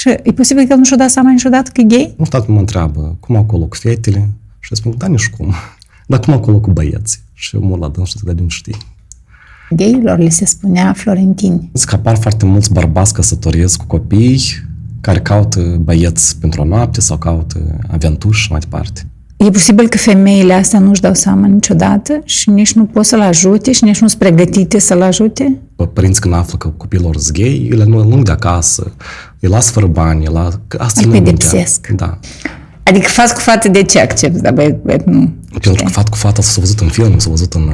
Și e posibil că el nu și-o dat seama niciodată că e gay? Un stat mă întreabă cum acolo cu fetele și eu spun, da, nici cum. Dar cum acolo cu băieți? Și eu mă la dâns și zic, de nu știi. Gayilor li se spunea florentini. Zic că apar foarte mulți bărbați căsătoriți cu copii care caută băieți pentru o noapte sau caută aventuri și mai departe. E posibil că femeile astea nu-și dau seama niciodată și nici nu pot să-l ajute și nici nu sunt pregătite să-l ajute? Părinți când află că copilul sunt gay, îl nu de acasă, îi las fără bani, asta Îl nu pedepsesc. Da. Adică faci cu fată de ce accepti, dar băiat nu. Pentru că cu fata s-a văzut în film, s-a văzut în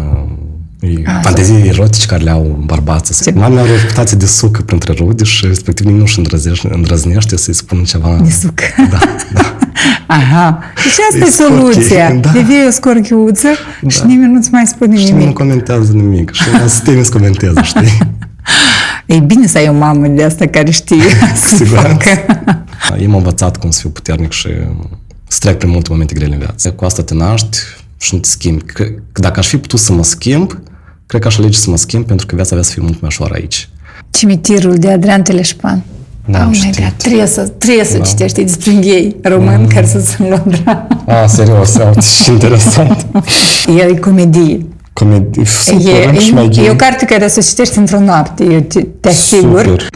fantezii erotice care le au bărbații. Mama are o reputație de sucă printre rude și respectiv nimeni nu-și îndrăznește să-i spună ceva. De sucă. Da, da. Aha. Deci asta e soluția. Da. Devii o scorchiuță și nimeni nu-ți mai spune și nimic. nu comentează nimic. Și să te să comenteze, știi? E bine să ai o mamă de asta care știe să facă. Eu m-am învățat cum să fiu puternic și să trec prin multe momente grele în viață. Cu asta te naști și nu te schimbi. Dacă aș fi putut să mă schimb, cred că aș alege să mă schimb pentru că viața avea să fie mult mai ușoară aici. Cimitirul de Adrian Teleșpan. Oh my God, trebuie să citești despre un gay român care să se în Londra. Serios, ce interesant. El e comedie. Super, și mai gay. E o carte care să citești într-o noapte, eu te asigur. Super.